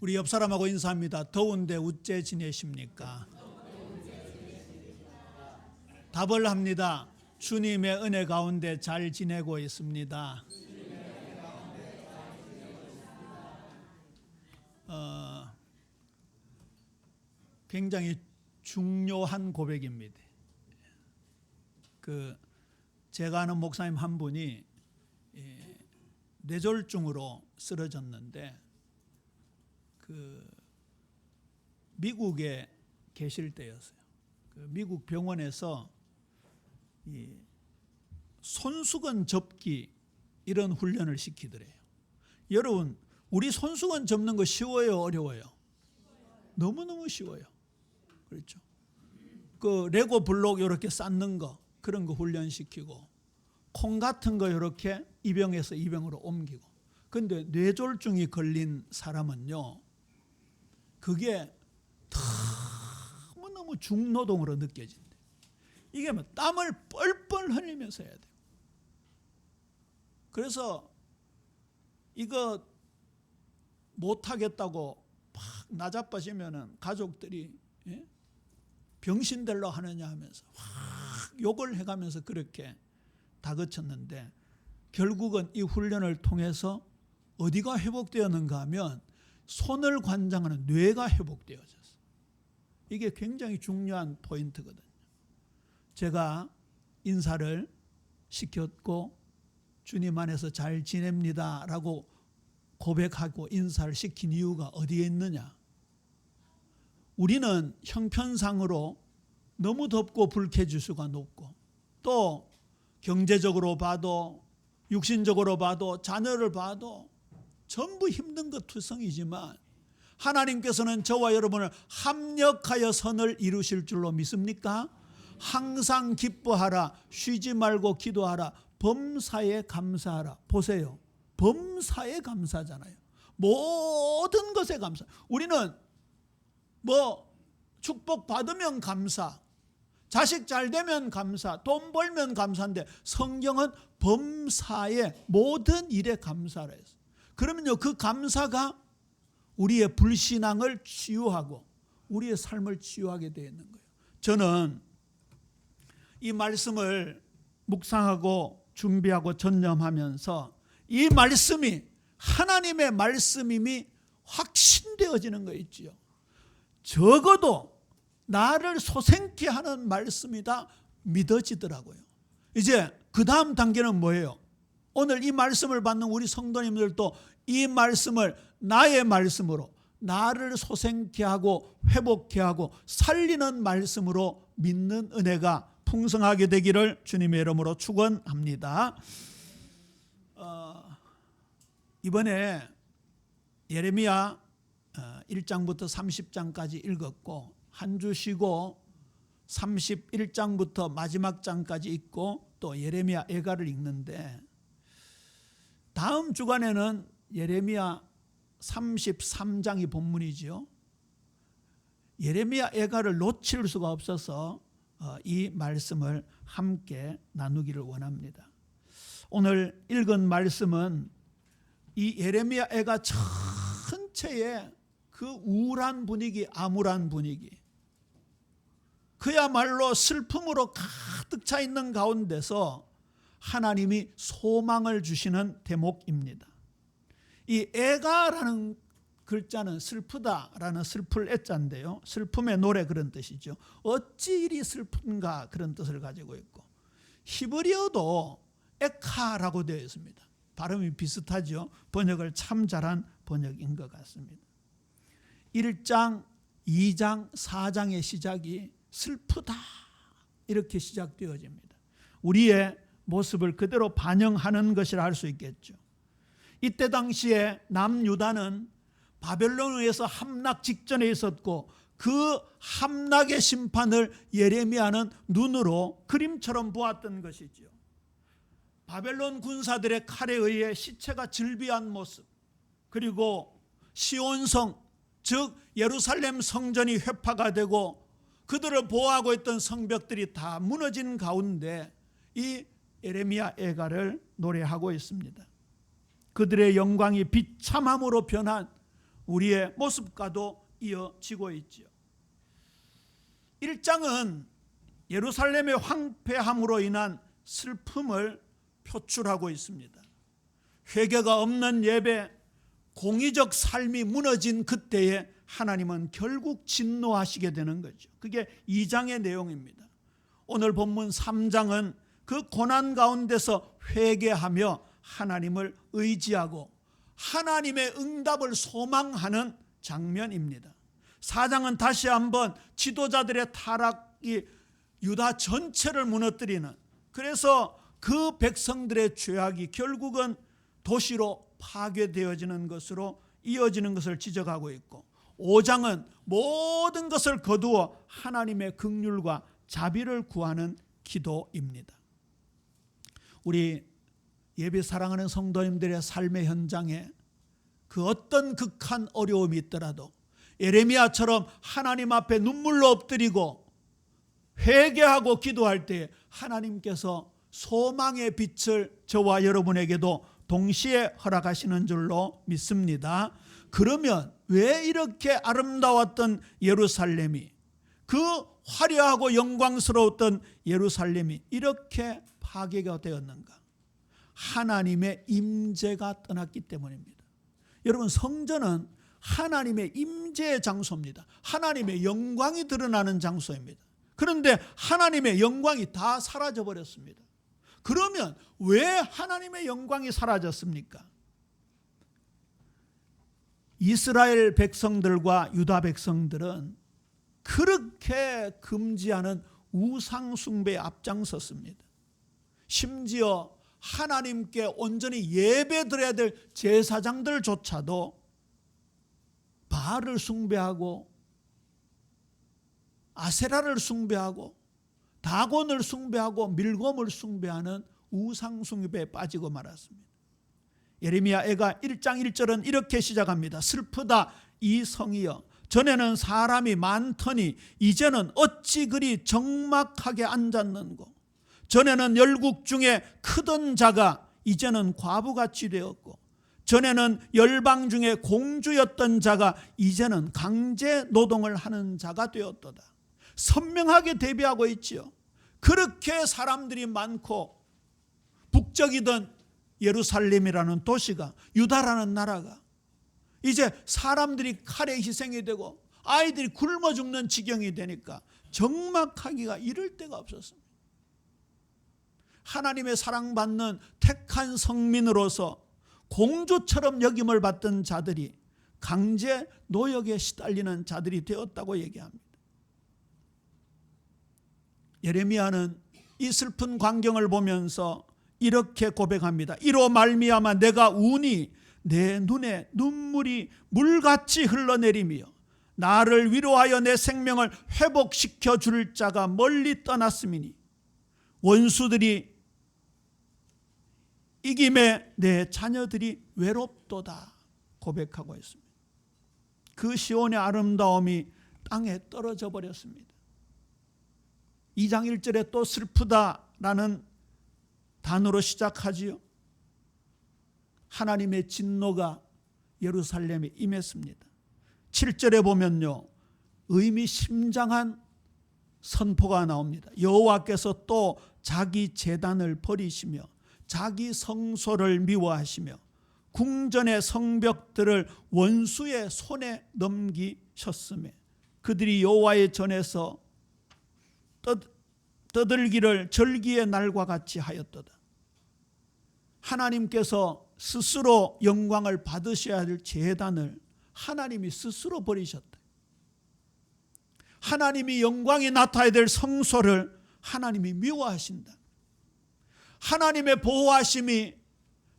우리 옆 사람하고 인사합니다. 더운데 어째 지내십니까? 답을 합니다. 주님의 은혜 가운데 잘 지내고 있습니다. 굉장히 중요한 고백입니다. 제가 아는 목사님 한 분이 뇌졸중으로 쓰러졌는데 미국에 계실 때였어요. 미국 병원에서 이 손수건 접기 이런 훈련을 시키더래요. 여러분, 우리 손수건 접는 거 쉬워요, 어려워요? 너무너무 쉬워요. 그렇죠? 레고 블록 이렇게 쌓는 거, 그런 거 훈련시키고, 콩 같은 거 이렇게 이병에서 이병으로 옮기고. 근데 뇌졸중이 걸린 사람은요, 그게 너무너무 중노동으로 느껴진대. 이게 땀을 뻘뻘 흘리면서 해야 돼요. 그래서 이거 못하겠다고 막 나자빠지면은 가족들이 병신들로 하느냐 하면서 확 욕을 해가면서 그렇게 다그쳤는데, 결국은 이 훈련을 통해서 어디가 회복되었는가 하면 손을 관장하는 뇌가 회복되어졌어요. 이게 굉장히 중요한 포인트거든요. 제가 인사를 시켰고 주님 안에서 잘 지냅니다 라고 고백하고 인사를 시킨 이유가 어디에 있느냐? 우리는 형편상으로 너무 덥고 불쾌지수가 높고, 또 경제적으로 봐도 육신적으로 봐도 자녀를 봐도 전부 힘든 것 투성이지만, 하나님께서는 저와 여러분을 합력하여 선을 이루실 줄로 믿습니까? 항상 기뻐하라, 쉬지 말고 기도하라, 범사에 감사하라. 보세요, 범사에 감사잖아요. 모든 것에 감사. 우리는 축복 받으면 감사, 자식 잘 되면 감사, 돈 벌면 감사인데, 성경은 범사에 모든 일에 감사라 했어요. 그러면요, 그 감사가 우리의 불신앙을 치유하고 우리의 삶을 치유하게 되어 있는 거예요. 저는 이 말씀을 묵상하고 준비하고 전념하면서 이 말씀이 하나님의 말씀임이 확신되어지는 거 있지요. 적어도 나를 소생케 하는 말씀이다 믿어지더라고요. 이제 그 다음 단계는 뭐예요? 오늘 이 말씀을 받는 우리 성도님들도 이 말씀을 나의 말씀으로 나를 소생케 하고 회복케 하고 살리는 말씀으로 믿는 은혜가 풍성하게 되기를 주님의 이름으로 축원합니다. 이번에 예레미야 1장부터 30장까지 읽었고, 한 주 쉬고 31장부터 마지막 장까지 읽고 또 예레미야 애가를 읽는데, 다음 주간에는 예레미야 33장이 본문이죠. 예레미야 애가를 놓칠 수가 없어서 이 말씀을 함께 나누기를 원합니다. 오늘 읽은 말씀은 이 예레미야 애가 전체의 그 우울한 분위기, 암울한 분위기, 그야말로 슬픔으로 가득 차 있는 가운데서 하나님이 소망을 주시는 대목입니다. 이 애가라는 글자는 슬프다라는 슬플 애자인데요, 슬픔의 노래 그런 뜻이죠. 어찌 이리 슬픈가 그런 뜻을 가지고 있고, 히브리어도 에카라고 되어 있습니다. 발음이 비슷하죠. 번역을 참 잘한 번역인 것 같습니다. 1장, 2장, 4장의 시작이 슬프다 이렇게 시작되어집니다. 우리의 모습을 그대로 반영하는 것이라 할 수 있겠죠. 이때 당시에 남유다는 바벨론에 의해서 함락 직전에 있었고, 그 함락의 심판을 예레미야는 눈으로 그림처럼 보았던 것이죠. 바벨론 군사들의 칼에 의해 시체가 즐비한 모습, 그리고 시온성, 즉 예루살렘 성전이 회파가 되고 그들을 보호하고 있던 성벽들이 다 무너진 가운데 이 예레미야 애가를 노래하고 있습니다. 그들의 영광이 비참함으로 변한 우리의 모습과도 이어지고 있지요. 1장은 예루살렘의 황폐함으로 인한 슬픔을 표출하고 있습니다. 회개가 없는 예배, 공의적 삶이 무너진 그때에 하나님은 결국 진노하시게 되는 거죠. 그게 2장의 내용입니다. 오늘 본문 3장은 그 고난 가운데서 회개하며 하나님을 의지하고 하나님의 응답을 소망하는 장면입니다. 4장은 다시 한번 지도자들의 타락이 유다 전체를 무너뜨리는, 그래서 그 백성들의 죄악이 결국은 도시로 파괴되어지는 것으로 이어지는 것을 지적하고 있고, 5장은 모든 것을 거두어 하나님의 긍휼과 자비를 구하는 기도입니다. 우리 예배 사랑하는 성도님들의 삶의 현장에 그 어떤 극한 어려움이 있더라도 예레미야처럼 하나님 앞에 눈물로 엎드리고 회개하고 기도할 때 하나님께서 소망의 빛을 저와 여러분에게도 동시에 허락하시는 줄로 믿습니다. 그러면 왜 이렇게 아름다웠던 예루살렘이, 그 화려하고 영광스러웠던 예루살렘이 이렇게 파괴가 되었는가? 하나님의 임재가 떠났기 때문입니다. 여러분, 성전은 하나님의 임재의 장소입니다. 하나님의 영광이 드러나는 장소입니다. 그런데 하나님의 영광이 다 사라져 버렸습니다. 그러면 왜 하나님의 영광이 사라졌습니까? 이스라엘 백성들과 유다 백성들은 그렇게 금지하는 우상 숭배에 앞장섰습니다. 심지어 하나님께 온전히 예배드려야 될 제사장들조차도 바알을 숭배하고 아세라를 숭배하고 다곤을 숭배하고 밀곰을 숭배하는 우상 숭배에 빠지고 말았습니다. 예레미야 애가 1장 1절은 이렇게 시작합니다. 슬프다 이 성이여, 전에는 사람이 많더니 이제는 어찌 그리 적막하게 앉았는고. 전에는 열국 중에 크던 자가 이제는 과부같이 되었고, 전에는 열방 중에 공주였던 자가 이제는 강제 노동을 하는 자가 되었도다. 선명하게 대비하고 있지요. 그렇게 사람들이 많고 북적이던 예루살렘이라는 도시가, 유다라는 나라가 이제 사람들이 칼에 희생이 되고 아이들이 굶어 죽는 지경이 되니까 적막하기가 이를 데가 없었습니다. 하나님의 사랑받는 택한 성민으로서 공주처럼 여김을 받던 자들이 강제 노역에 시달리는 자들이 되었다고 얘기합니다. 예레미야는 이 슬픈 광경을 보면서 이렇게 고백합니다. 이로 말미암아 내가 우니 내 눈에 눈물이 물같이 흘러내리며 나를 위로하여 내 생명을 회복시켜 줄 자가 멀리 떠났음이니 원수들이 이김에 내 자녀들이 외롭도다 고백하고 있습니다. 그 시온의 아름다움이 땅에 떨어져 버렸습니다. 2장 1절에 또 슬프다라는 단어로 시작하지요. 하나님의 진노가 예루살렘에 임했습니다. 7절에 보면요, 의미심장한 선포가 나옵니다. 여호와께서 또 자기 제단을 버리시며 자기 성소를 미워하시며 궁전의 성벽들을 원수의 손에 넘기셨으며 그들이 여호와의 전에서 떠들기를 절기의 날과 같이 하였도다. 하나님께서 스스로 영광을 받으셔야 할 제단을 하나님이 스스로 버리셨다. 하나님이 영광이 나타나야 될 성소를 하나님이 미워하신다. 하나님의 보호하심이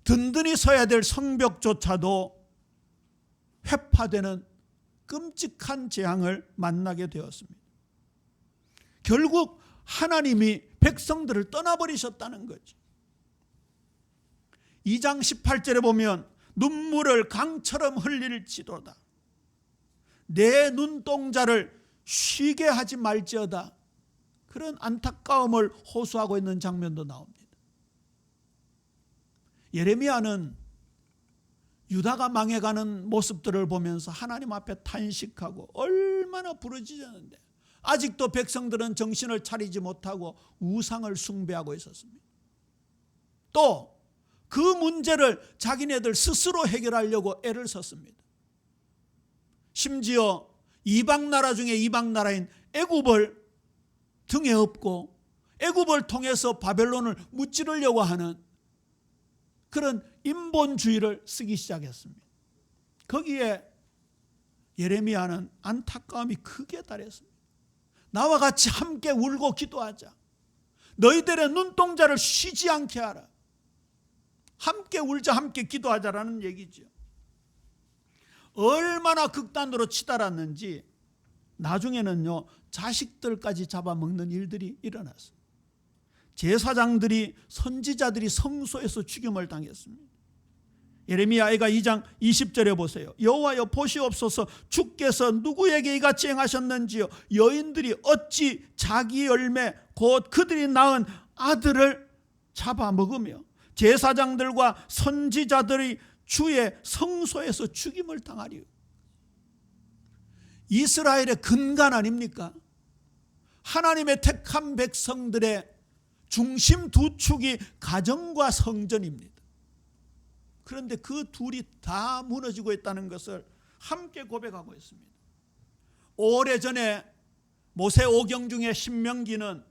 든든히 서야 될 성벽조차도 회파되는 끔찍한 재앙을 만나게 되었습니다. 결국 하나님이 백성들을 떠나버리셨다는 거죠. 2장 18절에 보면 눈물을 강처럼 흘릴지도다. 내 눈동자를 쉬게 하지 말지어다. 그런 안타까움을 호소하고 있는 장면도 나옵니다. 예레미야는 유다가 망해가는 모습들을 보면서 하나님 앞에 탄식하고 얼마나 부르짖었는데 아직도 백성들은 정신을 차리지 못하고 우상을 숭배하고 있었습니다. 또 그 문제를 자기네들 스스로 해결하려고 애를 썼습니다. 심지어 이방 나라 중에 이방 나라인 애굽을 등에 업고 애굽을 통해서 바벨론을 무찌르려고 하는 그런 인본주의를 쓰기 시작했습니다. 거기에 예레미야는 안타까움이 크게 달했습니다. 나와 같이 함께 울고 기도하자. 너희들의 눈동자를 쉬지 않게 하라. 함께 울자, 함께 기도하자라는 얘기죠. 얼마나 극단으로 치달았는지 나중에는요, 자식들까지 잡아먹는 일들이 일어났어요. 제사장들이, 선지자들이 성소에서 죽임을 당했습니다. 예레미야가 2장 20절에 보세요. 여호와여 보시옵소서, 주께서 누구에게 이같이 행하셨는지요. 여인들이 어찌 자기 열매 곧 그들이 낳은 아들을 잡아먹으며 제사장들과 선지자들이 주의 성소에서 죽임을 당하리요. 이스라엘의 근간 아닙니까? 하나님의 택한 백성들의 중심 두 축이 가정과 성전입니다. 그런데 그 둘이 다 무너지고 있다는 것을 함께 고백하고 있습니다. 오래전에 모세오경 중에 신명기는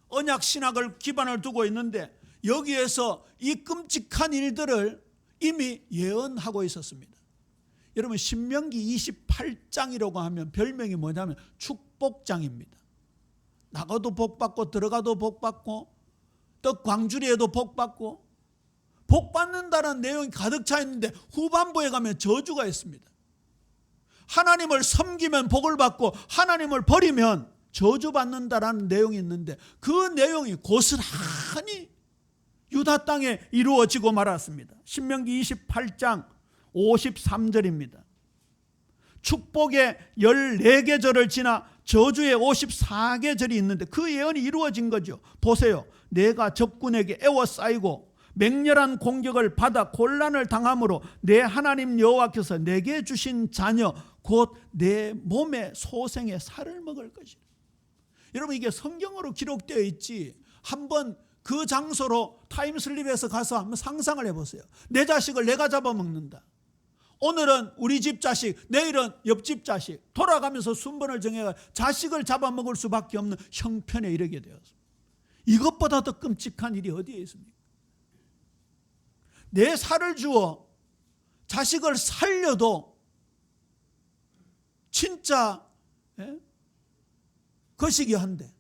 언약 신학을 기반을 두고 있는데 여기에서 이 끔찍한 일들을 이미 예언하고 있었습니다. 여러분, 신명기 28장이라고 하면 별명이 뭐냐면 축복장입니다. 나가도 복받고 들어가도 복받고 떡 광주리에도 복받고 복받는다는 내용이 가득 차 있는데 후반부에 가면 저주가 있습니다. 하나님을 섬기면 복을 받고 하나님을 버리면 저주받는다라는 내용이 있는데 그 내용이 고스란히 유다 땅에 이루어지고 말았습니다. 신명기 28장 53절입니다. 축복의 14계절을 지나 저주의 54계절이 있는데 그 예언이 이루어진 거죠. 보세요. 내가 적군에게 애워싸이고 맹렬한 공격을 받아 곤란을 당함으로 내 하나님 여호와께서 내게 주신 자녀 곧 내 몸의 소생의 살을 먹을 것이라. 여러분, 이게 성경으로 기록되어 있지 한번 그 장소로 타임슬립해서 가서 한번 상상을 해보세요. 내 자식을 내가 잡아먹는다. 오늘은 우리 집 자식, 내일은 옆집 자식, 돌아가면서 순번을 정해 자식을 잡아먹을 수밖에 없는 형편에 이르게 되었습니다. 이것보다 더 끔찍한 일이 어디에 있습니까? 내 살을 주어 자식을 살려도 진짜 거시기 한데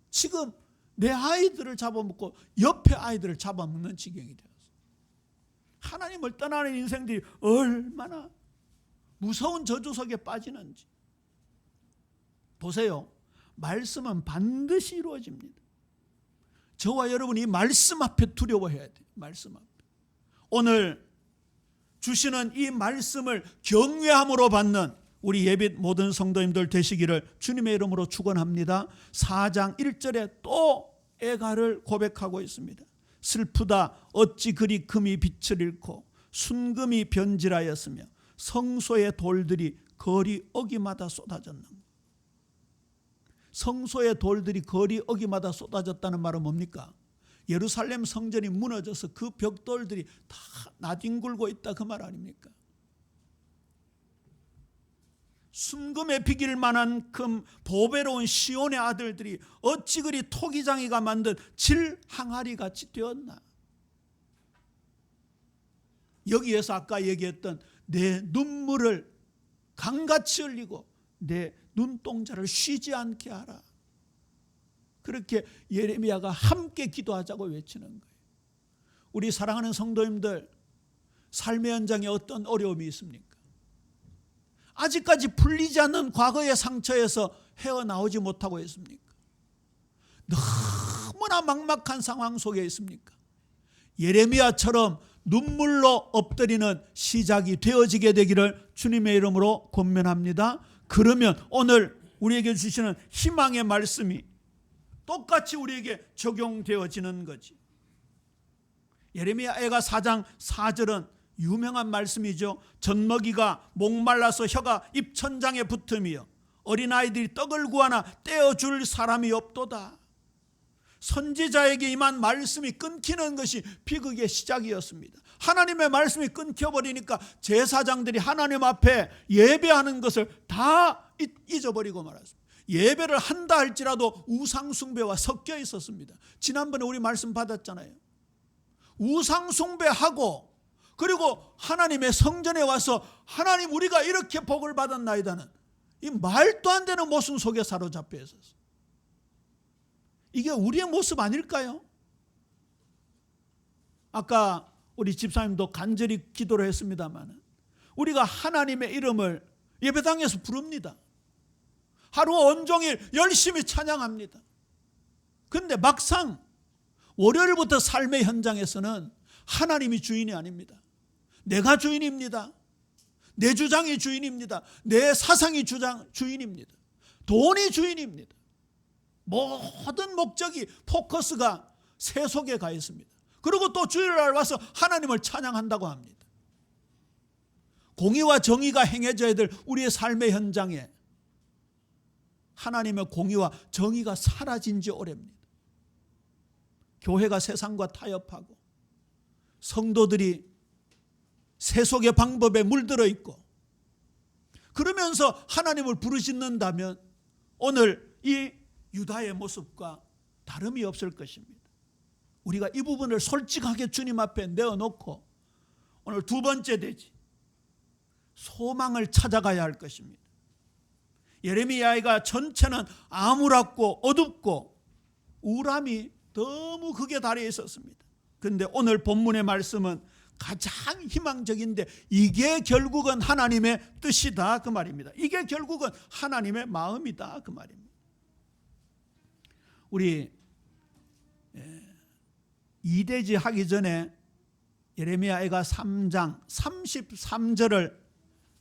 지금 내 아이들을 잡아먹고 옆에 아이들을 잡아먹는 지경이 되었어요. 하나님을 떠나는 인생들이 얼마나 무서운 저주 속에 빠지는지 보세요. 말씀은 반드시 이루어집니다. 저와 여러분이 이 말씀 앞에 두려워해야 돼요. 말씀 앞에. 오늘 주시는 이 말씀을 경외함으로 받는 우리 예빛 모든 성도님들 되시기를 주님의 이름으로 축원합니다. 4장 1절에 또 애가를 고백하고 있습니다. 슬프다 어찌 그리 금이 빛을 잃고 순금이 변질하였으며 성소의 돌들이 거리 어기마다 쏟아졌는가. 성소의 돌들이 거리 어기마다 쏟아졌다는 말은 뭡니까? 예루살렘 성전이 무너져서 그 벽돌들이 다 나뒹굴고 있다 그 말 아닙니까? 순금에 비길 만한 금 보배로운 시온의 아들들이 어찌 그리 토기장이가 만든 질 항아리 같이 되었나. 여기에서 아까 얘기했던 내 눈물을 강같이 흘리고 내 눈동자를 쉬지 않게 하라. 그렇게 예레미야가 함께 기도하자고 외치는 거예요. 우리 사랑하는 성도님들, 삶의 현장에 어떤 어려움이 있습니까? 아직까지 풀리지 않는 과거의 상처에서 헤어나오지 못하고 있습니까? 너무나 막막한 상황 속에 있습니까? 예레미야처럼 눈물로 엎드리는 시작이 되어지게 되기를 주님의 이름으로 권면합니다. 그러면 오늘 우리에게 주시는 희망의 말씀이 똑같이 우리에게 적용되어지는 거지. 예레미야가 4장 4절은 유명한 말씀이죠. 젖먹이가 목말라서 혀가 입천장에 붙으며 어린아이들이 떡을 구하나 떼어줄 사람이 없도다. 선지자에게 임한 말씀이 끊기는 것이 비극의 시작이었습니다. 하나님의 말씀이 끊겨버리니까 제사장들이 하나님 앞에 예배하는 것을 다 잊어버리고 말았습니다. 예배를 한다 할지라도 우상숭배와 섞여 있었습니다. 지난번에 우리 말씀 받았잖아요. 우상숭배하고 그리고 하나님의 성전에 와서 하나님 우리가 이렇게 복을 받았나이다는 이 말도 안 되는 모순 속에 사로잡혀 있었어요. 이게 우리의 모습 아닐까요? 아까 우리 집사님도 간절히 기도를 했습니다만 우리가 하나님의 이름을 예배당에서 부릅니다. 하루 온종일 열심히 찬양합니다. 그런데 막상 월요일부터 삶의 현장에서는 하나님이 주인이 아닙니다. 내가 주인입니다. 내 주장이 주인입니다. 내 사상이 주인입니다. 돈이 주인입니다. 모든 목적이 포커스가 세속에 가 있습니다. 그리고 또 주일날 와서 하나님을 찬양한다고 합니다. 공의와 정의가 행해져야 될 우리의 삶의 현장에 하나님의 공의와 정의가 사라진 지 오래입니다. 교회가 세상과 타협하고 성도들이 세속의 방법에 물들어 있고 그러면서 하나님을 부르짖는다면 오늘 이 유다의 모습과 다름이 없을 것입니다. 우리가 이 부분을 솔직하게 주님 앞에 내어놓고 오늘 두 번째 대지 소망을 찾아가야 할 것입니다. 예레미야가 전체는 암울하고 어둡고 우울함이 너무 극에 달해 있었습니다. 그런데 오늘 본문의 말씀은 가장 희망적인데 이게 결국은 하나님의 뜻이다 그 말입니다. 이게 결국은 하나님의 마음이다 그 말입니다. 우리 이대지 하기 전에 예레미야가 3장 33절을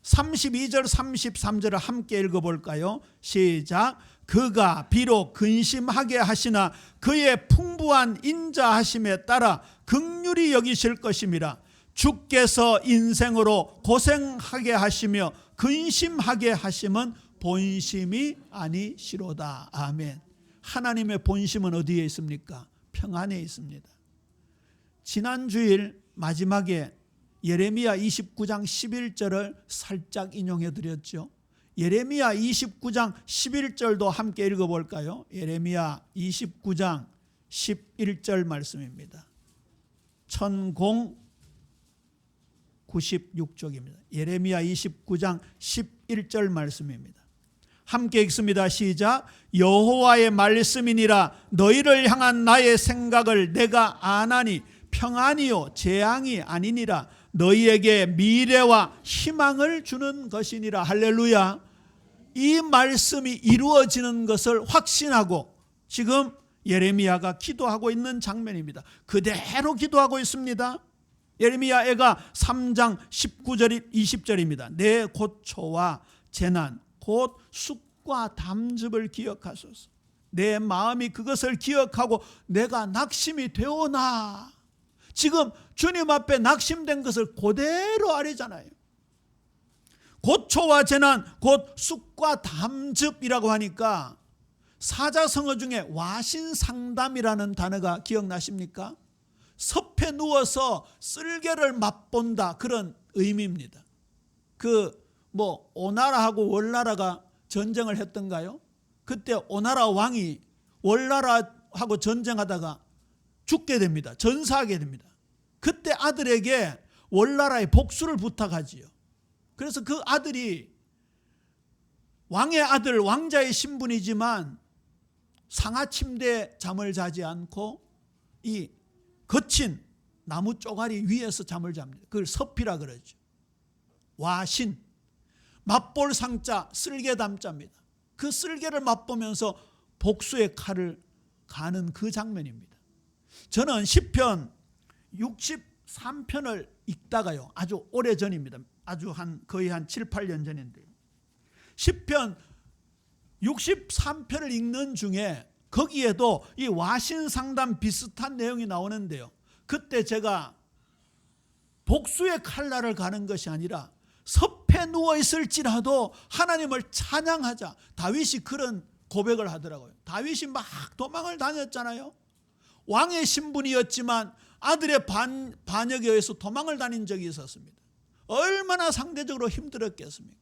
32절 33절을 함께 읽어볼까요? 시작. 그가 비록 근심하게 하시나 그의 풍부한 인자하심에 따라 긍휼히 여기실 것임이라. 주께서 인생으로 고생하게 하시며 근심하게 하심은 본심이 아니시로다. 아멘. 하나님의 본심은 어디에 있습니까? 평안에 있습니다. 지난 주일 마지막에 예레미야 29장 11절을 살짝 인용해 드렸죠. 예레미야 29장 11절도 함께 읽어볼까요? 예레미야 29장 11절 말씀입니다. 1096쪽입니다. 예레미야 29장 11절 말씀입니다. 함께 읽습니다. 시작. 여호와의 말씀이니라. 너희를 향한 나의 생각을 내가 아나니 평안이요 재앙이 아니니라. 너희에게 미래와 희망을 주는 것이니라. 할렐루야. 이 말씀이 이루어지는 것을 확신하고 지금 예레미야가 기도하고 있는 장면입니다. 그대로 기도하고 있습니다. 예레미야가 3장 19절 20절입니다. 내 고초와 재난 곧 쑥과 담즙을 기억하소서. 내 마음이 그것을 기억하고 내가 낙심이 되오나. 지금 주님 앞에 낙심된 것을 그대로 아뢰잖아요. 고초와 재난 곧 쑥과 담즙이라고 하니까 사자성어 중에 와신상담이라는 단어가 기억나십니까? 섭에 누워서 쓸개를 맛본다 그런 의미입니다. 오나라하고 월나라가 전쟁을 했던가요? 그때 오나라 왕이 월나라하고 전쟁하다가 죽게 됩니다. 전사하게 됩니다. 그때 아들에게 월나라의 복수를 부탁하지요. 그래서 그 아들이 왕의 아들, 왕자의 신분이지만 상하 침대에 잠을 자지 않고 이 거친 나무 쪼가리 위에서 잠을 잡니다. 그걸 섭이라 그러죠. 와신, 맛볼 상자, 쓸개 담자입니다. 그 쓸개를 맛보면서 복수의 칼을 가는 그 장면입니다. 저는 시편 63편을 읽다가요. 아주 오래전입니다. 거의 한 7, 8년 전인데요. 시편 63편을 읽는 중에 거기에도 이 와신상담 비슷한 내용이 나오는데요. 그때 제가 복수의 칼날을 가는 것이 아니라 섭에 누워 있을지라도 하나님을 찬양하자. 다윗이 그런 고백을 하더라고요. 다윗이 막 도망을 다녔잖아요. 왕의 신분이었지만 아들의 반역에 의해서 도망을 다닌 적이 있었습니다. 얼마나 상대적으로 힘들었겠습니까?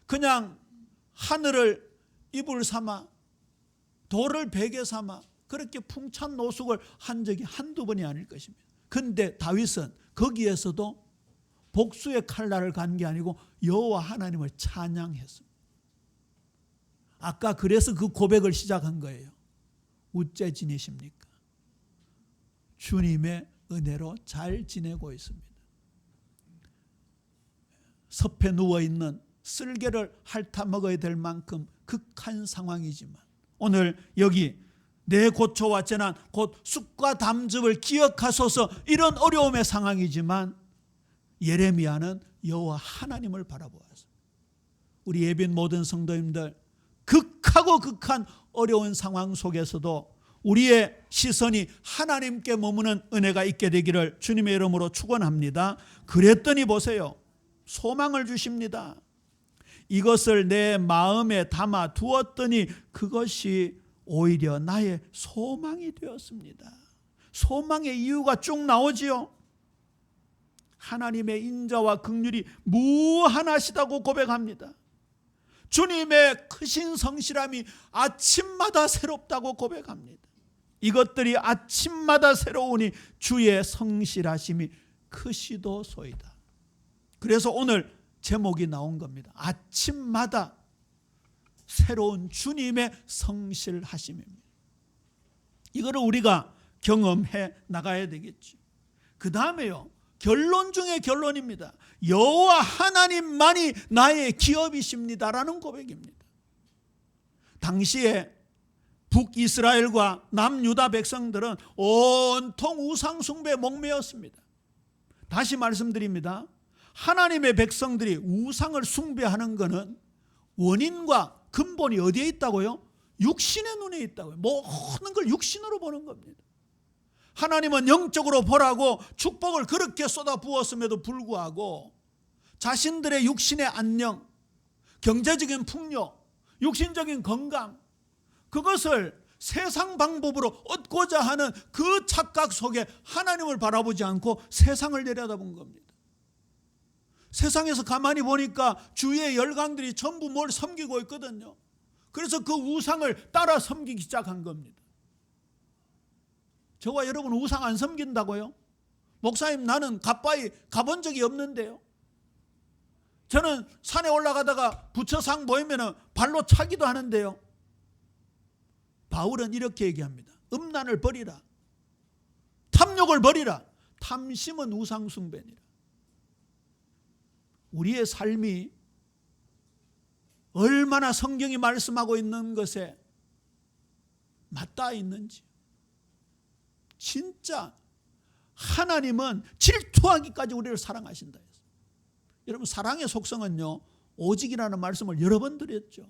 그냥 하늘을 이불 삼아 돌을 베개 삼아 그렇게 풍찬 노숙을 한 적이 한두 번이 아닐 것입니다. 그런데 다윗은 거기에서도 복수의 칼날을 간 게 아니고 여호와 하나님을 찬양했습니다. 아까 그래서 그 고백을 시작한 거예요. 어째 지내십니까? 주님의 은혜로 잘 지내고 있습니다. 섭에 누워있는 쓸개를 핥아 먹어야 될 만큼 극한 상황이지만 오늘 여기 내 고초와 재난 곧 쑥과 담즙을 기억하소서 이런 어려움의 상황이지만 예레미야는 여호와 하나님을 바라보았어요. 우리 예빈 모든 성도님들 극하고 극한 어려운 상황 속에서도 우리의 시선이 하나님께 머무는 은혜가 있게 되기를 주님의 이름으로 축원합니다. 그랬더니 보세요. 소망을 주십니다. 이것을 내 마음에 담아 두었더니 그것이 오히려 나의 소망이 되었습니다. 소망의 이유가 쭉 나오지요. 하나님의 인자와 긍휼이 무한하시다고 고백합니다. 주님의 크신 성실함이 아침마다 새롭다고 고백합니다. 이것들이 아침마다 새로우니 주의 성실하심이 크시도소이다. 그래서 오늘 제목이 나온 겁니다. 아침마다 새로운 주님의 성실하심입니다. 이거를 우리가 경험해 나가야 되겠죠. 그 다음에요. 결론 중에 결론입니다. 여호와 하나님만이 나의 기업이십니다라는 고백입니다. 당시에 북이스라엘과 남유다 백성들은 온통 우상숭배에 목매였습니다. 다시 말씀드립니다. 하나님의 백성들이 우상을 숭배하는 것은 원인과 근본이 어디에 있다고요? 육신의 눈에 있다고요. 모든 걸 육신으로 보는 겁니다. 하나님은 영적으로 보라고 축복을 그렇게 쏟아 부었음에도 불구하고 자신들의 육신의 안녕, 경제적인 풍요, 육신적인 건강 그것을 세상 방법으로 얻고자 하는 그 착각 속에 하나님을 바라보지 않고 세상을 내려다본 겁니다. 세상에서 가만히 보니까 주위의 열강들이 전부 뭘 섬기고 있거든요. 그래서 그 우상을 따라 섬기기 시작한 겁니다. 저와 여러분 우상 안 섬긴다고요? 목사님 나는 가빠이 가본 적이 없는데요. 저는 산에 올라가다가 부처상 보이면 발로 차기도 하는데요. 바울은 이렇게 얘기합니다. 음란을 버리라. 탐욕을 버리라. 탐심은 우상 숭배니라. 우리의 삶이 얼마나 성경이 말씀하고 있는 것에 맞닿아 있는지. 진짜 하나님은 질투하기까지 우리를 사랑하신다 했어요. 여러분 사랑의 속성은요. 오직이라는 말씀을 여러 번 드렸죠.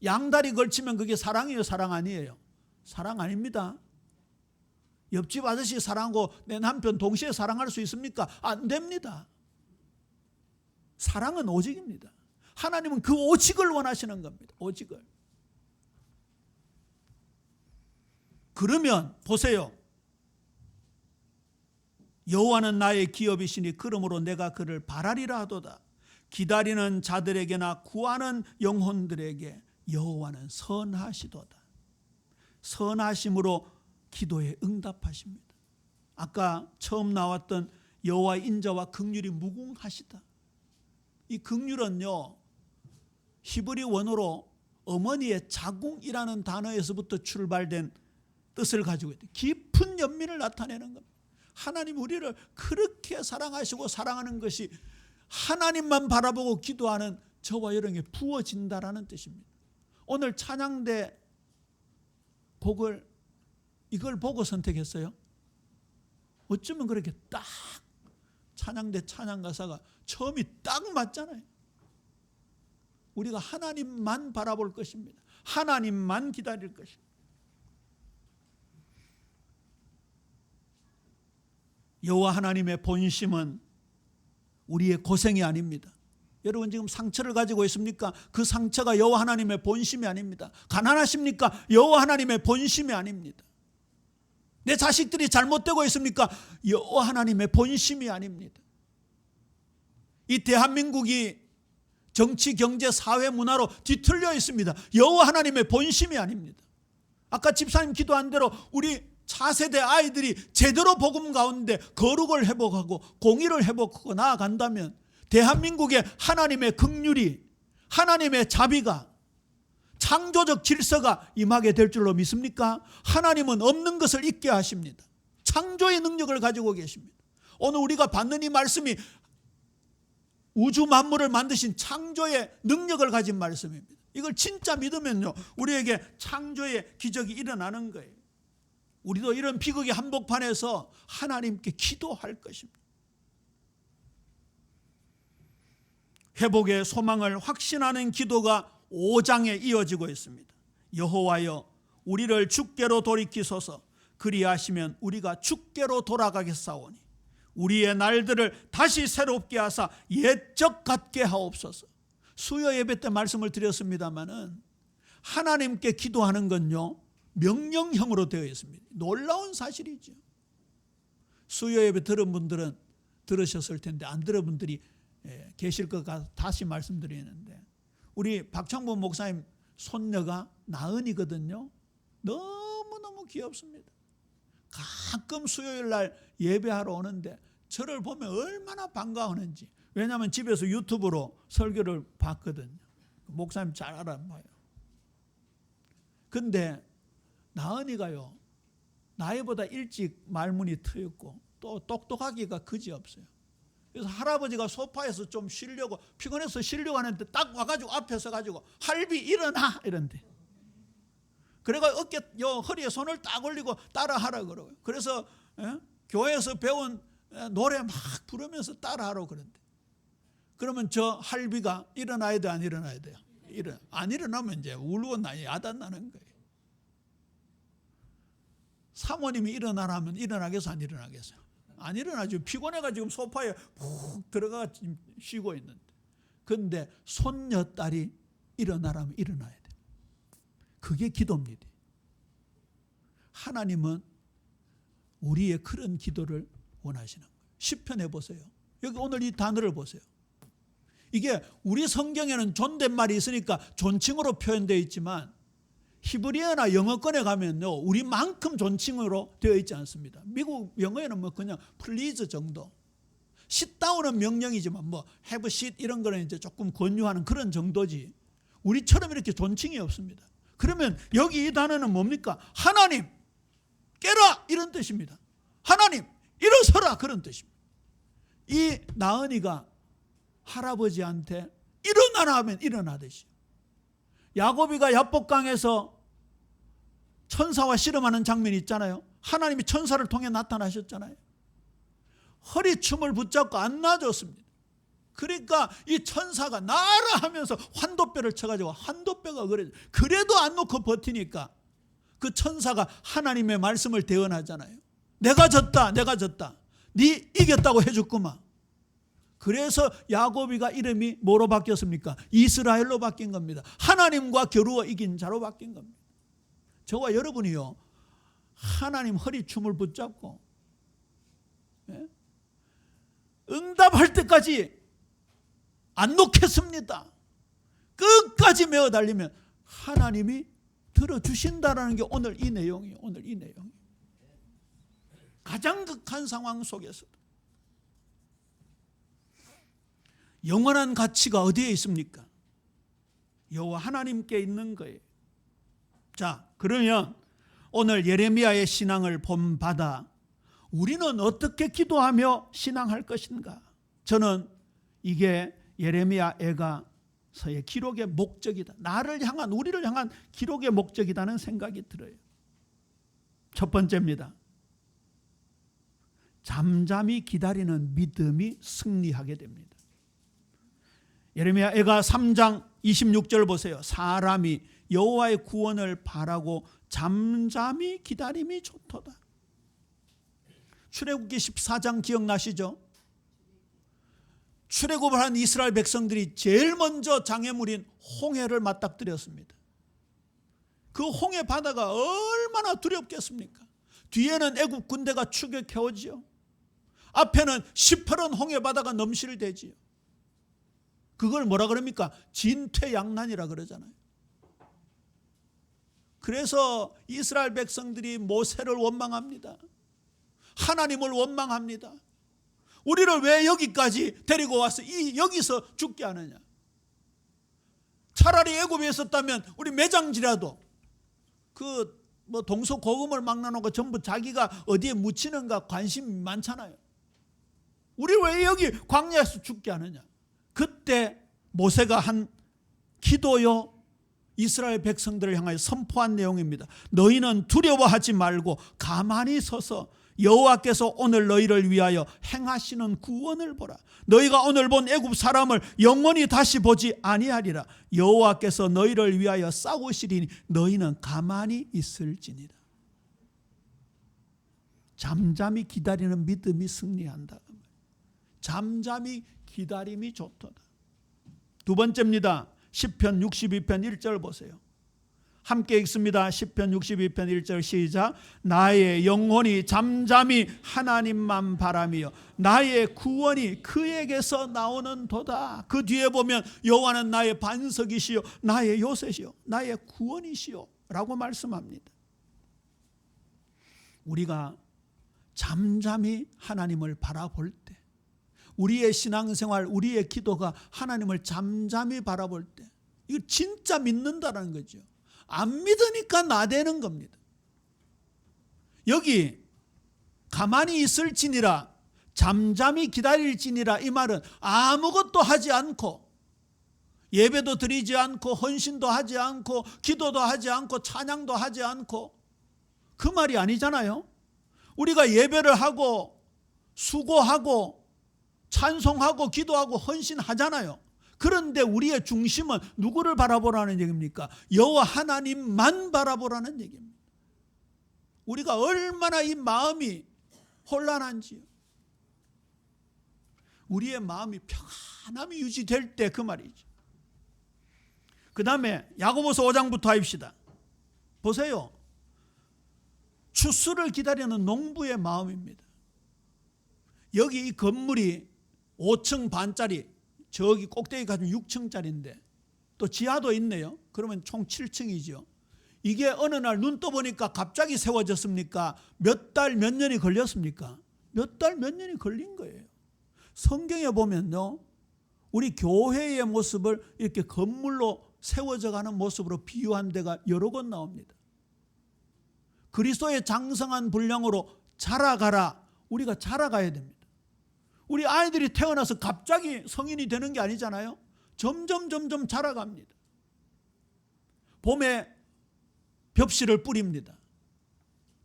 양다리 걸치면 그게 사랑이에요? 사랑 아니에요? 사랑 아닙니다. 옆집 아저씨 사랑하고 내 남편 동시에 사랑할 수 있습니까? 안 됩니다. 사랑은 오직입니다. 하나님은 그 오직을 원하시는 겁니다. 오직을. 그러면 보세요. 여호와는 나의 기업이시니 그러므로 내가 그를 바라리라 하도다. 기다리는 자들에게나 구하는 영혼들에게 여호와는 선하시도다. 선하심으로 기도에 응답하십니다. 아까 처음 나왔던 여호와의 인자와 긍휼이 무궁하시다. 이 긍휼은요. 히브리 원어로 어머니의 자궁이라는 단어에서부터 출발된 뜻을 가지고 있다. 깊은 연민을 나타내는 겁니다. 하나님 우리를 그렇게 사랑하시고 사랑하는 것이 하나님만 바라보고 기도하는 저와 여러분에게 부어진다라는 뜻입니다. 오늘 찬양대 곡을 이걸 보고 선택했어요. 어쩌면 그렇게 딱 찬양대 찬양 가사가 처음이 딱 맞잖아요. 우리가 하나님만 바라볼 것입니다. 하나님만 기다릴 것입니다. 여호와 하나님의 본심은 우리의 고생이 아닙니다. 여러분 지금 상처를 가지고 있습니까? 그 상처가 여호와 하나님의 본심이 아닙니다. 가난하십니까? 여호와 하나님의 본심이 아닙니다. 내 자식들이 잘못되고 있습니까? 여호와 하나님의 본심이 아닙니다. 이 대한민국이 정치, 경제, 사회, 문화로 뒤틀려 있습니다. 여호와 하나님의 본심이 아닙니다. 아까 집사님 기도한 대로 우리 차세대 아이들이 제대로 복음 가운데 거룩을 회복하고 공의를 회복하고 나아간다면 대한민국에 하나님의 긍휼이, 하나님의 자비가, 창조적 질서가 임하게 될 줄로 믿습니까? 하나님은 없는 것을 있게 하십니다. 창조의 능력을 가지고 계십니다. 오늘 우리가 받는 이 말씀이 우주 만물을 만드신 창조의 능력을 가진 말씀입니다. 이걸 진짜 믿으면요, 우리에게 창조의 기적이 일어나는 거예요. 우리도 이런 비극의 한복판에서 하나님께 기도할 것입니다. 회복의 소망을 확신하는 기도가 5장에 이어지고 있습니다. 여호와여 우리를 주께로 돌이키소서. 그리하시면 우리가 주께로 돌아가겠사오니 우리의 날들을 다시 새롭게 하사 옛적 같게 하옵소서. 수요 예배 때 말씀을 드렸습니다마는 하나님께 기도하는 건요 명령형으로 되어 있습니다. 놀라운 사실이죠. 수요 예배 들은 분들은 들으셨을 텐데 안 들은 분들이 계실 것 같아서 다시 말씀드리는데, 우리 박창범 목사님 손녀가 나은이거든요. 너무너무 귀엽습니다. 가끔 수요일 날 예배하러 오는데 저를 보면 얼마나 반가워하는지. 왜냐하면 집에서 유튜브로 설교를 봤거든요. 목사님 잘 알아봐요. 근데 나은이가요 나이보다 일찍 말문이 트였고 또 똑똑하기가 그지없어요. 그래서 할아버지가 소파에서 좀 쉬려고, 피곤해서 쉬려고 하는데 딱 와가지고 앞에 서가지고 할비 일어나 이런데, 그래가 어깨 허리에 손을 딱 올리고 따라하라 그러고요. 그래서 교회에서 배운 노래 막 부르면서 따라하라고 그런데, 그러면 저 할비가 일어나야 돼 안 일어나야 돼요? 안 일어나면 이제 울고 야단나는 거예요. 사모님이 일어나라면 일어나겠어 안 일어나겠어요? 안 일어나죠. 피곤해가지고 소파에 푹 들어가 지금 쉬고 있는데, 그런데 손녀딸이 일어나라면 일어나야 돼요. 그게 기도입니다. 하나님은 우리의 그런 기도를 원하시는 거예요. 시편 해보세요. 여기 오늘 이 단어를 보세요. 이게 우리 성경에는 존댓말이 있으니까 존칭으로 표현되어 있지만 히브리어나 영어권에 가면요 우리만큼 존칭으로 되어 있지 않습니다. 미국 영어에는 뭐 그냥 please 정도, sit down은 명령이지만 뭐 have sit 이런 거는 이제 조금 권유하는 그런 정도지 우리처럼 이렇게 존칭이 없습니다. 그러면 여기 이 단어는 뭡니까? 하나님 깨라 이런 뜻입니다. 하나님 일어서라 그런 뜻입니다. 이 나은이가 할아버지한테 일어나라 하면 일어나듯이, 야곱이가 야복강에서 천사와 씨름하는 장면이 있잖아요. 하나님이 천사를 통해 나타나셨잖아요. 허리춤을 붙잡고 안 놔줬습니다. 그러니까 이 천사가 나라 하면서 환도뼈를 쳐가지고 환도뼈가 그래도 안 놓고 버티니까 그 천사가 하나님의 말씀을 대언하잖아요. 내가 졌다 네 이겼다고 해줬구만. 그래서 야곱이가 이름이 뭐로 바뀌었습니까? 이스라엘로 바뀐 겁니다. 하나님과 겨루어 이긴 자로 바뀐 겁니다. 저와 여러분이요 하나님 허리춤을 붙잡고 응답할 때까지 안 놓겠습니다. 끝까지 메어 달리면 하나님이 들어주신다라는 게 오늘 이 내용이에요. 오늘 이 내용. 가장 극한 상황 속에서도 영원한 가치가 어디에 있습니까? 여호와 하나님께 있는 거예요. 자, 그러면 오늘 예레미야의 신앙을 본받아 우리는 어떻게 기도하며 신앙할 것인가? 저는 이게 예레미야 애가서의 기록의 목적이다. 나를 향한, 우리를 향한 기록의 목적이라는 생각이 들어요. 첫 번째입니다. 잠잠히 기다리는 믿음이 승리하게 됩니다. 예레미야 애가 3장 26절 보세요. 사람이 여호와의 구원을 바라고 잠잠히 기다림이 좋도다. 출애굽기 14장 기억나시죠? 출애굽을 한 이스라엘 백성들이 제일 먼저 장애물인 홍해를 맞닥뜨렸습니다. 그 홍해 바다가 얼마나 두렵겠습니까? 뒤에는 애굽 군대가 추격해오지요. 앞에는 시퍼런 홍해 바다가 넘실대지요. 그걸 뭐라 그럽니까? 진퇴양난이라 그러잖아요. 그래서 이스라엘 백성들이 모세를 원망합니다. 하나님을 원망합니다. 우리를 왜 여기까지 데리고 와서 여기서 죽게 하느냐? 차라리 애굽에 있었다면 우리 매장지라도 동서고금을 막 나누고 전부 자기가 어디에 묻히는가 관심이 많잖아요. 우리 왜 여기 광야에서 죽게 하느냐? 그때 모세가 한 기도요, 이스라엘 백성들을 향하여 선포한 내용입니다. 너희는 두려워하지 말고 가만히 서서 여호와께서 오늘 너희를 위하여 행하시는 구원을 보라. 너희가 오늘 본 애굽 사람을 영원히 다시 보지 아니하리라. 여호와께서 너희를 위하여 싸우시리니 너희는 가만히 있을지니라. 잠잠히 기다리는 믿음이 승리한다. 잠잠히 기다림이 좋도다. 두 번째입니다. 시편 62편 1절 보세요. 함께 읽습니다. 시편 62편 1절 시작. 나의 영혼이 잠잠히 하나님만 바라며 나의 구원이 그에게서 나오는 도다. 그 뒤에 보면 여호와는 나의 반석이시요 나의 요새시요 나의 구원이시요 라고 말씀합니다. 우리가 잠잠히 하나님을 바라볼 때, 우리의 신앙생활, 우리의 기도가 하나님을 잠잠히 바라볼 때, 이거 진짜 믿는다는 거죠. 안 믿으니까 나대는 겁니다. 여기 가만히 있을지니라, 잠잠히 기다릴지니라, 이 말은 아무것도 하지 않고, 예배도 드리지 않고, 헌신도 하지 않고, 기도도 하지 않고, 찬양도 하지 않고, 그 말이 아니잖아요. 우리가 예배를 하고 수고하고 찬송하고 기도하고 헌신하잖아요. 그런데 우리의 중심은 누구를 바라보라는 얘기입니까? 여호와 하나님만 바라보라는 얘기입니다. 우리가 얼마나 이 마음이 혼란한지요. 우리의 마음이 평안함이 유지될 때 그 말이죠. 그 다음에 야고보서 5장부터 합시다. 보세요. 추수를 기다리는 농부의 마음입니다. 여기 이 건물이 5층 반짜리, 저기 꼭대기까지 6층짜리인데 또 지하도 있네요. 그러면 총 7층이죠. 이게 어느 날 눈 떠보니까 갑자기 세워졌습니까? 몇 달 몇 년이 걸렸습니까? 몇 달 몇 년이 걸린 거예요. 성경에 보면요, 우리 교회의 모습을 이렇게 건물로 세워져 가는 모습으로 비유한 데가 여러 곳 나옵니다. 그리스도의 장성한 분량으로 자라가라. 우리가 자라가야 됩니다. 우리 아이들이 태어나서 갑자기 성인이 되는 게 아니잖아요. 점점 자라갑니다. 봄에 벽실을 뿌립니다.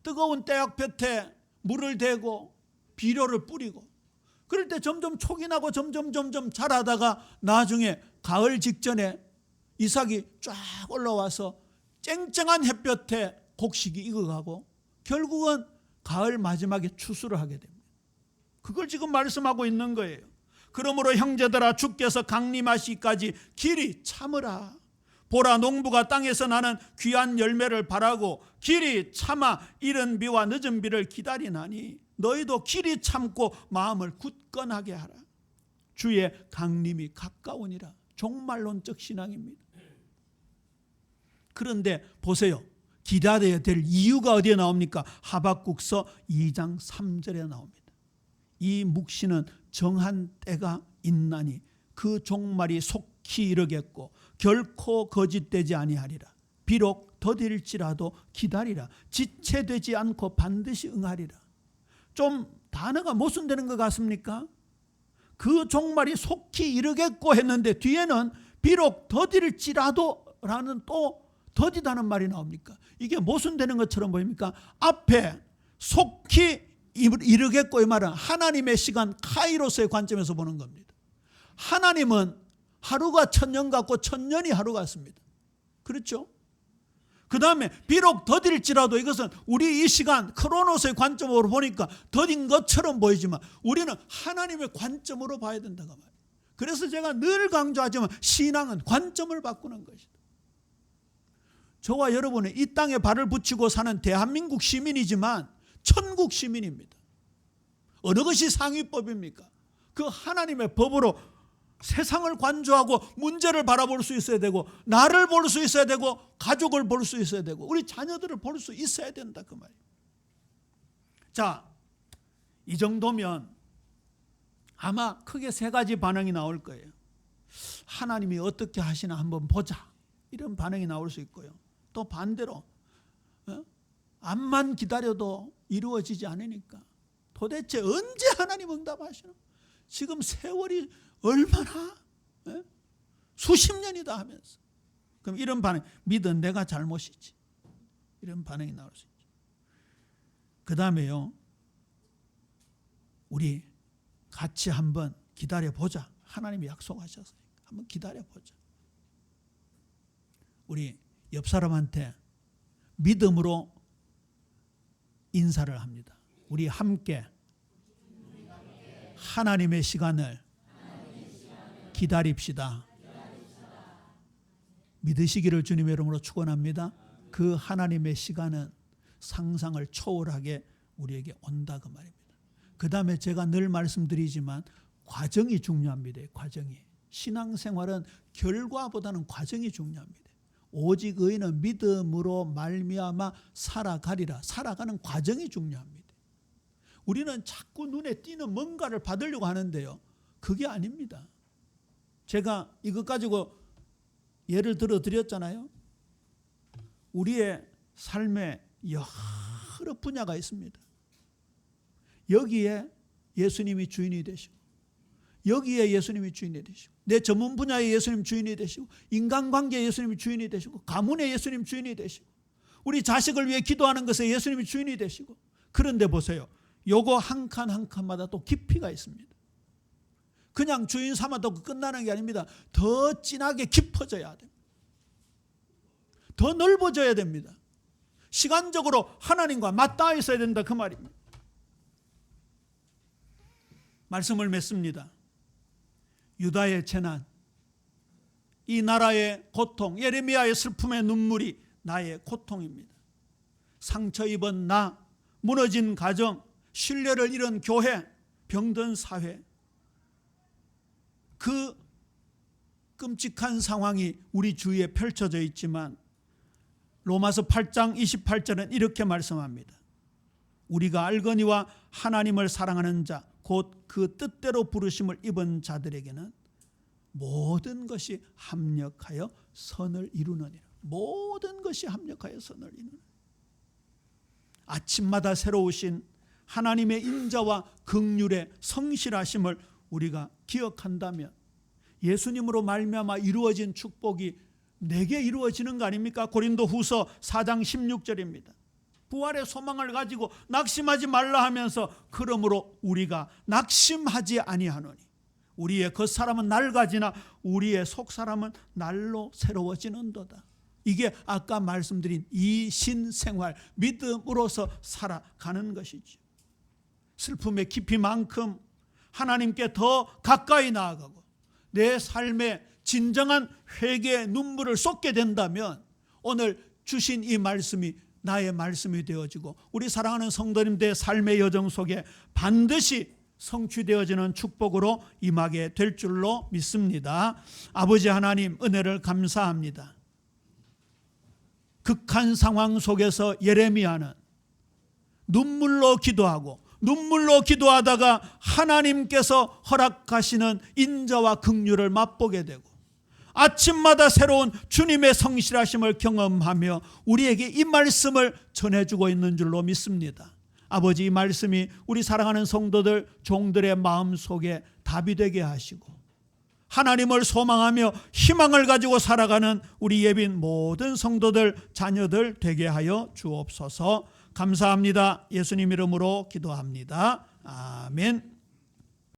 뜨거운 떼약볕에 물을 대고 비료를 뿌리고, 그럴 때 점점 촉이 나고 점점 자라다가 나중에 가을 직전에 이삭이 쫙 올라와서 쨍쨍한 햇볕에 곡식이 익어가고 결국은 가을 마지막에 추수를 하게 됩니다. 그걸 지금 말씀하고 있는 거예요. 그러므로 형제들아, 주께서 강림하시기까지 길이 참으라. 보라, 농부가 땅에서 나는 귀한 열매를 바라고 길이 참아 이른 비와 늦은 비를 기다리나니 너희도 길이 참고 마음을 굳건하게 하라. 주의 강림이 가까우니라. 종말론적 신앙입니다. 그런데 보세요. 기다려야 될 이유가 어디에 나옵니까? 하박국서 2장 3절에 나옵니다. 이 묵시는 정한 때가 있나니 그 종말이 속히 이르겠고 결코 거짓되지 아니하리라. 비록 더딜지라도 기다리라. 지체되지 않고 반드시 응하리라. 좀 단어가 모순되는 것 같습니까? 그 종말이 속히 이르겠고 했는데 뒤에는 비록 더딜지라도 라는 또 더디다는 말이 나옵니까? 이게 모순되는 것처럼 보입니까? 앞에 속히 이르겠고 이 말은 하나님의 시간 카이로스의 관점에서 보는 겁니다. 하나님은 하루가 천년 같고 천년이 하루 같습니다. 그렇죠? 그 다음에 비록 더딜지라도 이것은 우리 이 시간 크로노스의 관점으로 보니까 더딘 것처럼 보이지만 우리는 하나님의 관점으로 봐야 된다고 말이에요. 그래서 제가 늘 강조하지만 신앙은 관점을 바꾸는 것이다. 저와 여러분은 이 땅에 발을 붙이고 사는 대한민국 시민이지만 천국 시민입니다. 어느 것이 상위법입니까? 그 하나님의 법으로 세상을 관조하고 문제를 바라볼 수 있어야 되고, 나를 볼 수 있어야 되고, 가족을 볼 수 있어야 되고, 우리 자녀들을 볼 수 있어야 된다 그 말이에요. 자, 이 정도면 아마 크게 세 가지 반응이 나올 거예요. 하나님이 어떻게 하시나 한번 보자, 이런 반응이 나올 수 있고요. 또 반대로 암만 기다려도 이루어지지 않으니까 도대체 언제 하나님 응답하시나? 지금 세월이 얼마나 수십 년이다 하면서, 그럼 이런 반응, 믿은 내가 잘못이지, 이런 반응이 나올 수 있죠. 그 다음에요, 우리 같이 한번 기다려보자. 하나님이 약속하셨으니까 한번 기다려보자. 우리 옆 사람한테 믿음으로 인사를 합니다. 우리 함께 하나님의 시간을 기다립시다. 믿으시기를 주님의 이름으로 축원합니다. 그 하나님의 시간은 상상을 초월하게 우리에게 온다 그 말입니다. 그 다음에 제가 늘 말씀드리지만 과정이 중요합니다. 과정이. 신앙생활은 결과보다는 과정이 중요합니다. 오직 의인은 믿음으로 말미암아 살아가리라. 살아가는 과정이 중요합니다. 우리는 자꾸 눈에 띄는 뭔가를 받으려고 하는데요, 그게 아닙니다. 제가 이것 가지고 예를 들어 드렸잖아요. 우리의 삶에 여러 분야가 있습니다. 여기에 예수님이 주인이 되시고, 여기에 예수님이 주인이 되시고, 내 전문 분야에 예수님 주인이 되시고, 인간관계에 예수님이 주인이 되시고, 가문에 예수님 주인이 되시고, 우리 자식을 위해 기도하는 것에 예수님이 주인이 되시고. 그런데 보세요, 요거 한 칸 한 칸마다 또 깊이가 있습니다. 그냥 주인 삼아도 끝나는 게 아닙니다. 더 진하게 깊어져야 됩니다. 더 넓어져야 됩니다. 시간적으로 하나님과 맞닿아 있어야 된다 그 말입니다. 말씀을 맺습니다. 유다의 재난, 이 나라의 고통, 예레미야의 슬픔의 눈물이 나의 고통입니다. 상처 입은 나, 무너진 가정, 신뢰를 잃은 교회, 병든 사회, 그 끔찍한 상황이 우리 주위에 펼쳐져 있지만 로마서 8장 28절은 이렇게 말씀합니다. 우리가 알거니와 하나님을 사랑하는 자, 곧 그 뜻대로 부르심을 입은 자들에게는 모든 것이 합력하여 선을 이루느니라. 모든 것이 합력하여 선을 이루느니라. 아침마다 새로우신 하나님의 인자와 긍휼의 성실하심을 우리가 기억한다면 예수님으로 말미암아 이루어진 축복이 내게 이루어지는 거 아닙니까? 고린도후서 4장 16절입니다. 부활의 소망을 가지고 낙심하지 말라 하면서 그러므로 우리가 낙심하지 아니하노니 우리의 겉사람은 낡아지나 우리의 속사람은 날로 새로워지는도다. 이게 아까 말씀드린 이 신생활, 믿음으로서 살아가는 것이죠. 슬픔의 깊이만큼 하나님께 더 가까이 나아가고 내 삶에 진정한 회개의 눈물을 쏟게 된다면 오늘 주신 이 말씀이 나의 말씀이 되어지고 우리 사랑하는 성도님들의 삶의 여정 속에 반드시 성취되어지는 축복으로 임하게 될 줄로 믿습니다. 아버지 하나님, 은혜를 감사합니다. 극한 상황 속에서 예레미야는 눈물로 기도하다가 하나님께서 허락하시는 인자와 긍휼을 맛보게 되고 아침마다 새로운 주님의 성실하심을 경험하며 우리에게 이 말씀을 전해주고 있는 줄로 믿습니다. 아버지, 이 말씀이 우리 사랑하는 성도들, 종들의 마음속에 답이 되게 하시고 하나님을 소망하며 희망을 가지고 살아가는 우리 예빈 모든 성도들, 자녀들 되게 하여 주옵소서. 감사합니다. 예수님 이름으로 기도합니다. 아멘.